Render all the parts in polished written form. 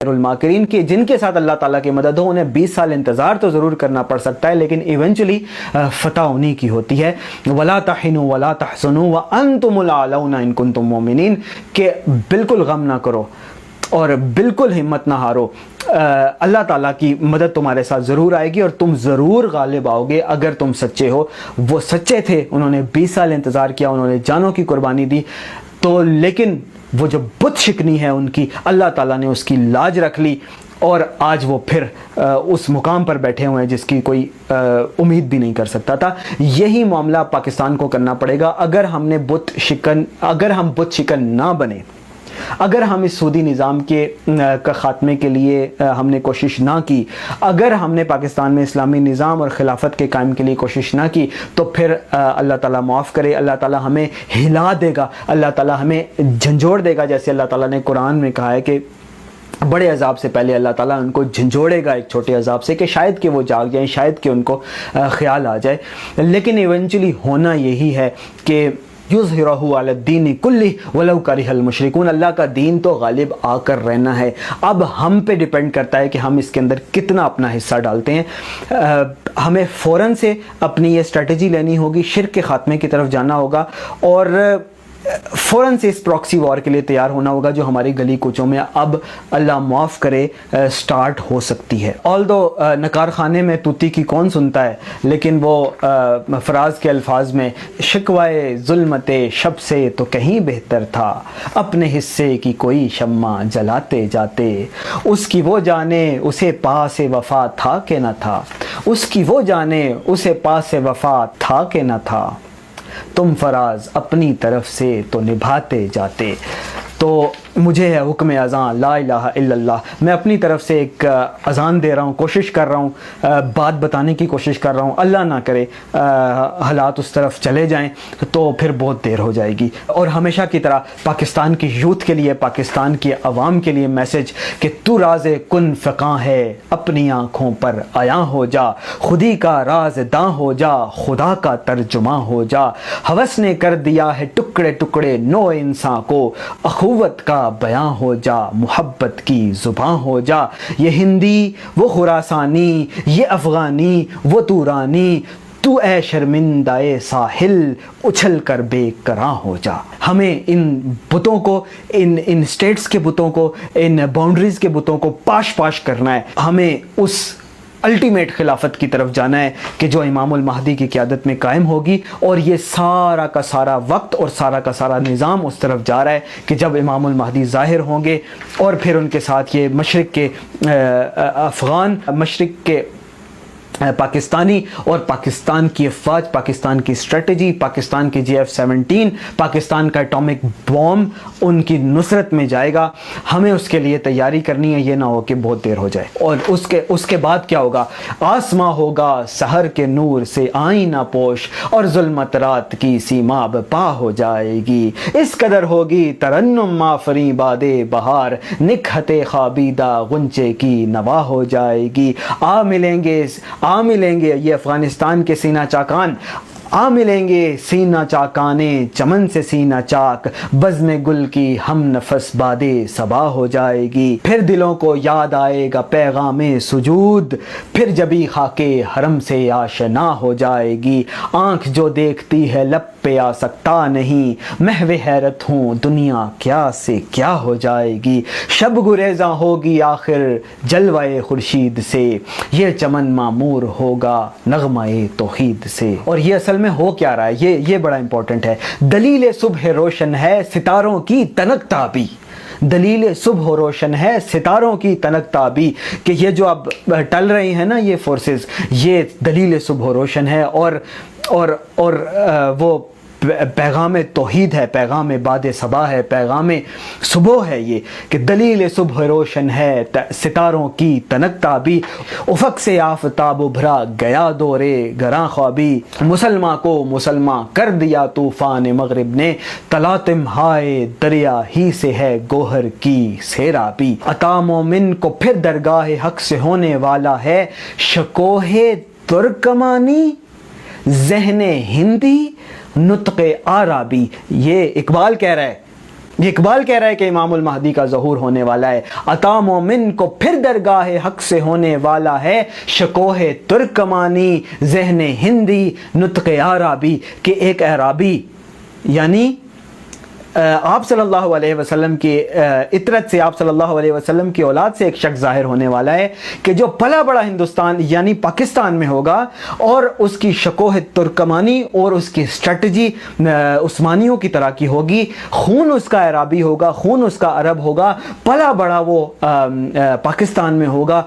الماکرین کہ جن کے ساتھ اللہ تعالیٰ کی مدد ہو انہیں 20 سال انتظار تو ضرور کرنا پڑ سکتا ہے، لیکن ایونچولی فتح انہی کی ہوتی ہے۔ وَلَا تَحِنُوا وَلَا تَحْزَنُوا وَأَنْتُمُ الْأَعْلَوْنَ إِن كُنتُم مُؤْمِنِينَ کہ بالکل غم نہ کرو اور بالکل ہمت نہ ہارو، اللہ تعالیٰ کی مدد تمہارے ساتھ ضرور آئے گی اور تم ضرور غالب آؤ گے اگر تم سچے ہو۔ وہ سچے تھے، انہوں نے 20 سال انتظار کیا، انہوں نے جانوں کی قربانی دی، تو لیکن وہ جو بت شکنی ہے ان کی، اللہ تعالیٰ نے اس کی لاج رکھ لی اور آج وہ پھر اس مقام پر بیٹھے ہوئے ہیں جس کی کوئی امید بھی نہیں کر سکتا تھا۔ یہی معاملہ پاکستان کو کرنا پڑے گا اگر ہم بت شکن نہ بنے، اگر ہم اس سودی نظام کے خاتمے کے لیے ہم نے کوشش نہ کی، اگر ہم نے پاکستان میں اسلامی نظام اور خلافت کے قائم کے لیے کوشش نہ کی، تو پھر اللہ تعالیٰ معاف کرے، اللہ تعالیٰ ہمیں ہلا دے گا، اللہ تعالیٰ ہمیں جھنجھوڑ دے گا، جیسے اللہ تعالیٰ نے قرآن میں کہا ہے کہ بڑے عذاب سے پہلے اللہ تعالیٰ ان کو جھنجھوڑے گا ایک چھوٹے عذاب سے، کہ شاید کہ وہ جاگ جائیں، شاید کہ ان کو خیال آ جائے۔ لیکن ایونچولی ہونا یہی ہے کہ یظہرہ علی الدین کلہ ولو کرہ المشرکون، اللہ کا دین تو غالب آ کر رہنا ہے۔ اب ہم پہ ڈیپینڈ کرتا ہے کہ ہم اس کے اندر کتنا اپنا حصہ ڈالتے ہیں۔ ہمیں فوراً سے اپنی یہ اسٹریٹجی لینی ہوگی، شرک کے خاتمے کی طرف جانا ہوگا اور فوراً سے اس پراکسی وار کے لیے تیار ہونا ہوگا جو ہماری گلی کوچوں میں اب اللہ معاف کرے سٹارٹ ہو سکتی ہے۔ آلدو نکار خانے میں طوطی کی کون سنتا ہے، لیکن وہ فراز کے الفاظ میں شکوائے ظلمت شب سے تو کہیں بہتر تھا، اپنے حصے کی کوئی شمع جلاتے جاتے، اس کی وہ جانے اسے پاس وفا تھا کہ نہ تھا، اس کی وہ جانے اسے پاس وفا تھا کہ نہ تھا، تم فراز اپنی طرف سے تو نبھاتے جاتے۔ تو مجھے ہے حکم اذان لا الہ الا اللہ، میں اپنی طرف سے ایک اذان دے رہا ہوں، کوشش کر رہا ہوں، بات بتانے کی کوشش کر رہا ہوں، اللہ نہ کرے حالات اس طرف چلے جائیں تو پھر بہت دیر ہو جائے گی۔ اور ہمیشہ کی طرح پاکستان کی یوتھ کے لیے، پاکستان کی عوام کے لیے میسج کہ تو راز کن فقاں ہے، اپنی آنکھوں پر عیاں ہو جا، خودی کا راز داں ہو جا، خدا کا ترجمہ ہو جا، ہوس نے کر دیا ہے ٹکڑے ٹکڑے نو انسان کو، اخوت کا بیاں ہو جا، محبت کی زباں ہو جا، یہ ہندی وہ خراسانی، یہ افغانی وہ تورانی، تو اے شرمندہ ساحل اچھل کر بے کراں ہو جا۔ ہمیں ان بتوں کو، ان سٹیٹس کے بتوں کو، ان باؤنڈریز کے بتوں کو پاش پاش کرنا ہے، ہمیں اس الٹیمیٹ خلافت کی طرف جانا ہے کہ جو امام المہدی کی قیادت میں قائم ہوگی، اور یہ سارا کا سارا وقت اور سارا کا سارا نظام اس طرف جا رہا ہے کہ جب امام المہدی ظاہر ہوں گے اور پھر ان کے ساتھ یہ مشرق کے افغان، مشرق کے پاکستانی اور پاکستان کی افواج، پاکستان کی اسٹریٹجی، پاکستان کی JF-17، پاکستان کا اٹامک بوم ان کی نصرت میں جائے گا۔ ہمیں اس کے لیے تیاری کرنی ہے، یہ نہ ہو کہ بہت دیر ہو جائے۔ اور اس کے بعد کیا ہوگا؟ آسماں ہوگا سحر کے نور سے آئینہ پوش، اور ظلمت رات کی سیماب پا ہو جائے گی، اس قدر ہوگی ترنم مافری باد بہار، نکہت خوابیدہ غنچے کی نوا ہو جائے گی۔ آ ملیں گے یہ افغانستان کے سینہ چاکان، آ ملیں گے سینہ چاکانے چمن سے سینہ چاک، بزم گل کی ہم نفس بادے صبا ہو جائے گی، پھر دلوں کو یاد آئے گا پیغام سجود، پھر جبی خاکے حرم سے آشنا ہو جائے گی، آنکھ جو دیکھتی ہے لب پہ آ سکتا نہیں، محو حیرت ہوں دنیا کیا سے کیا ہو جائے گی، شب گریزاں ہوگی آخر جلوہ خورشید سے، یہ چمن معمور ہوگا نغمہ توحید سے۔ اور یہ اصل میں ہو کیا رہا ہے، یہ بڑا امپورٹنٹ ہے۔ دلیل صبح روشن ہے ستاروں کی تنک تابی، دلیل صبح روشن ہے ستاروں کی تنک تابی، کہ یہ جو اب ٹل رہی ہیں نا یہ فورسز، یہ دلیل صبح روشن ہے، اور وہ پیغام توحید ہے، پیغام باد صبا ہے، پیغام صبح ہے، یہ کہ دلیل صبح روشن ہے ستاروں کی تنک تابی، افق سے آفتاب ابھرا گیا دورے گراں خوابی، مسلمان کو مسلمان کر دیا طوفان مغرب نے، تلاطم ہائے دریا ہی سے ہے گوہر کی سیرابی، عطا مومن کو پھر درگاہ حق سے ہونے والا ہے شکوہ ترکمانی، ذہن ہندی نطق عربی۔ یہ اقبال کہہ رہا ہے، یہ اقبال کہہ رہا ہے کہ امام المہدی کا ظہور ہونے والا ہے. عطا مومن کو پھر درگاہ حق سے ہونے والا ہے, شکوہ ترکمانی ذہن ہندی نطق عربی. کہ ایک عربی یعنی آپ صلی اللہ علیہ وسلم کی اطرت سے, آپ صلی اللہ علیہ وسلم کی اولاد سے ایک شخص ظاہر ہونے والا ہے کہ جو پلا بڑا ہندوستان یعنی پاکستان میں ہوگا, اور اس کی شکوہ ترکمانی اور اس کی اسٹریٹجی عثمانیوں کی طرح کی ہوگی. خون اس کا عربی ہوگا, خون اس کا عرب ہوگا, پلا بڑا وہ پاکستان میں ہوگا,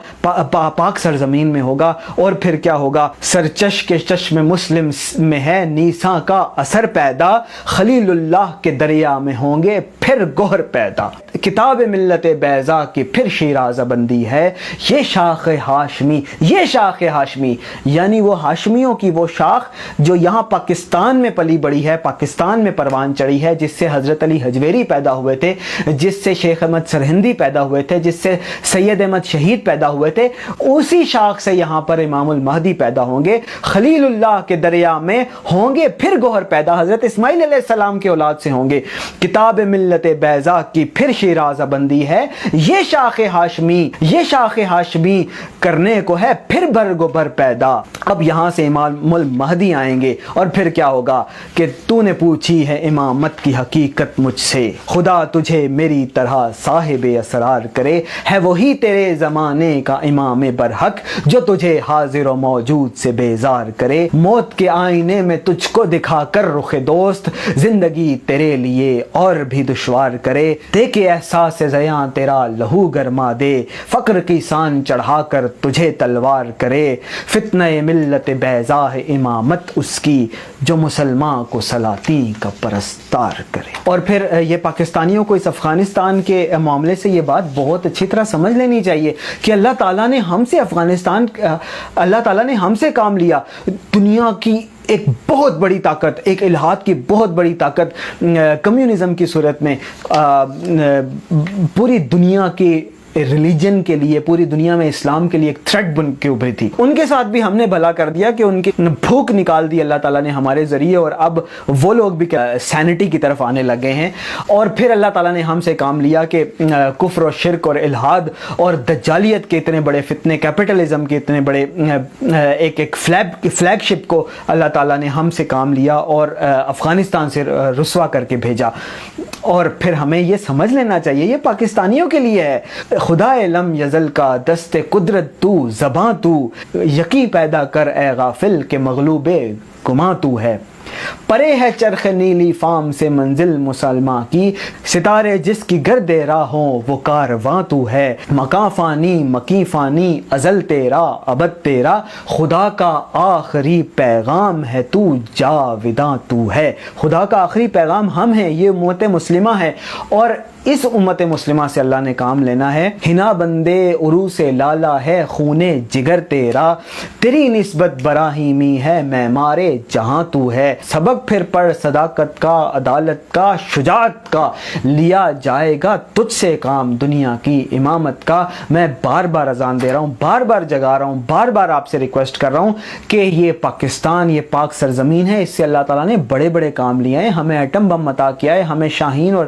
پاک سرزمین میں ہوگا. اور پھر کیا ہوگا, سرچش کے چشم مسلم میں ہے نیساں کا اثر پیدا, خلیل اللہ کے دریا میں ہوں گے پھر گوہر پیدا. کتاب ملت بیضا کی پھر شیرازہ بندی ہے, یہ شاخ ہاشمی, یہ شاخ ہاشمی یعنی وہ ہاشمیوں کی وہ شاخ جو یہاں پاکستان میں پلی بڑی ہے, پاکستان میں پروان چڑھی ہے, جس سے حضرت علی حجویری پیدا ہوئے تھے, جس سے شیخ احمد سرہندی پیدا ہوئے تھے, جس سے سید احمد شہید پیدا ہوئے تھے. اسی شاخ سے یہاں پر امام المہدی پیدا ہوں گے, خلیل اللہ کے دریا میں ہوں گے پھر گوہر پیدا, حضرت اسماعیل علیہ السلام کے اولاد سے ہوں گے. کتاب ملت بیضا کی پھر شیرازہ بندی ہے, یہ شاخ ہاشمی, یہ شاخ ہاشمی کرنے کو ہے پھر برگ و بر پیدا. اب یہاں سے امام المہدی آئیں گے اور پھر کیا ہوگا کہ تو نے پوچھی ہے امامت کی حقیقت مجھ سے, خدا تجھے میری طرح صاحب اسرار کرے, ہے وہی تیرے زمانے کا امام برحق جو تجھے حاضر و موجود سے بیزار کرے. موت کے آئینے میں تجھ کو دکھا کر رخ دوست, زندگی تیرے لیے اور بھی دشوار کرے. دیکھے احساس زیاں تیرا لہو گرما دے, فقر کی سان چڑھا کر تجھے تلوار کرے. فتنہ ملت بیضا ہے امامت اس کی, جو مسلمان کو سلاطین کا پرستار کرے. اور پھر یہ پاکستانیوں کو اس افغانستان کے معاملے سے یہ بات بہت اچھی طرح سمجھ لینی چاہیے کہ اللہ تعالیٰ نے ہم سے اللہ تعالیٰ نے ہم سے کام لیا. دنیا کی ایک بہت بڑی طاقت, ایک الہاد کی بہت بڑی طاقت کمیونزم کی صورت میں پوری دنیا کی ریلیجن کے لیے, پوری دنیا میں اسلام کے لیے ایک تھریٹ بن کے ابھری تھی. ان کے ساتھ بھی ہم نے بھلا کر دیا کہ ان کی بھوک نکال دی اللہ تعالیٰ نے ہمارے ذریعے, اور اب وہ لوگ بھی سینٹی کی طرف آنے لگے ہیں. اور پھر اللہ تعالیٰ نے ہم سے کام لیا کہ کفر و شرک اور الہاد اور دجالیت کے اتنے بڑے فتنے, کیپٹلزم کے اتنے بڑے ایک فلیگ شپ کو اللہ تعالیٰ نے ہم سے کام لیا اور افغانستان سے رسوا کر کے بھیجا. اور پھر ہمیں یہ سمجھ لینا چاہیے یہ پاکستانیوں کے لیے ہے. خدا لم یزل کا دست قدرت تو, زباں تو, یقین پیدا کر اے غافل کہ مغلوب گماں تو ہے. پرے ہے چرخ نیلی فام سے منزل مسلماں کی, ستارے جس کی گرد راہ ہوں وہ کارواں تو ہے. مکاں فانی مکی فانی ازل تیرا ابد تیرا, خدا کا آخری پیغام ہے تو جاوداں تو ہے. خدا کا آخری پیغام ہم ہیں, یہ امت مسلمہ ہے, اور اس امت مسلمہ سے اللہ نے کام لینا ہے. ہنا بندے عروس لالا ہے خونے جگر تیرا, تیری نسبت براہیمی ہے معمارے جہاں تو ہے. سبق پھر پڑھ صداقت کا, عدالت کا, شجاعت کا, لیا جائے گا تجھ سے کام دنیا کی امامت کا. میں بار بار اذان دے رہا ہوں, بار بار جگا رہا ہوں, بار بار آپ سے ریکویسٹ کر رہا ہوں کہ یہ پاکستان, یہ پاک سرزمین ہے, اس سے اللہ تعالیٰ نے بڑے بڑے کام لیے ہیں. ہمیں ایٹم بم عطا کیا ہے, ہمیں شاہین اور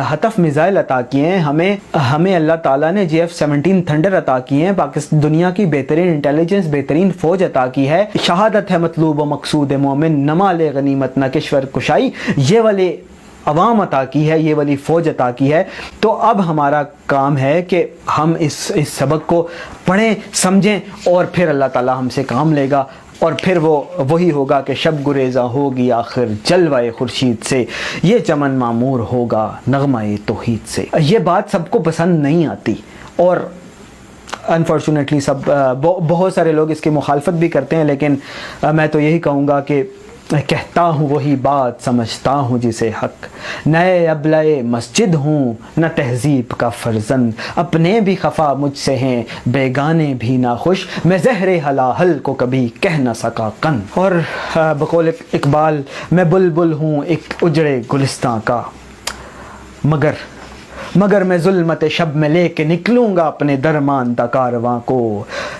ہتف میزائل عطا کیے ہیں, ہمیں اللہ تعالیٰ نے JF-17 تھنڈر عطا کیے ہیں, پاکستان دنیا کی بہترین انٹیلیجنس, بہترین فوج عطا کی ہے. شہادت ہے مطلوب و مقصود مومن, نمال غنیمت نہ کشور کشائی, یہ والے عوام عطا کی ہے, یہ والی فوج عطا کی ہے. تو اب ہمارا کام ہے کہ ہم اس سبق کو پڑھیں, سمجھیں, اور پھر اللہ تعالیٰ ہم سے کام لے گا. اور پھر وہی ہوگا کہ شب گریزاں ہوگی آخر جلوہ خورشید سے, یہ چمن معمور ہوگا نغمہ توحید سے. یہ بات سب کو پسند نہیں آتی, اور انفارچونیٹلی بہت سارے لوگ اس کی مخالفت بھی کرتے ہیں, لیکن میں تو یہی کہوں گا کہ کہتا ہوں وہی بات سمجھتا ہوں جسے حق, نئے ابلۂ مسجد ہوں نہ تہذیب کا فرزند, اپنے بھی خفا مجھ سے ہیں بیگانے بھی ناخوش, میں زہر ہلاہل کو کبھی کہہ نہ سکا قن. اور بقول اقبال میں بلبل ہوں ایک اجڑے گلستان کا, مگر میں ظلمت شب میں لے کے نکلوں گا اپنے درماندہ کارواں کو.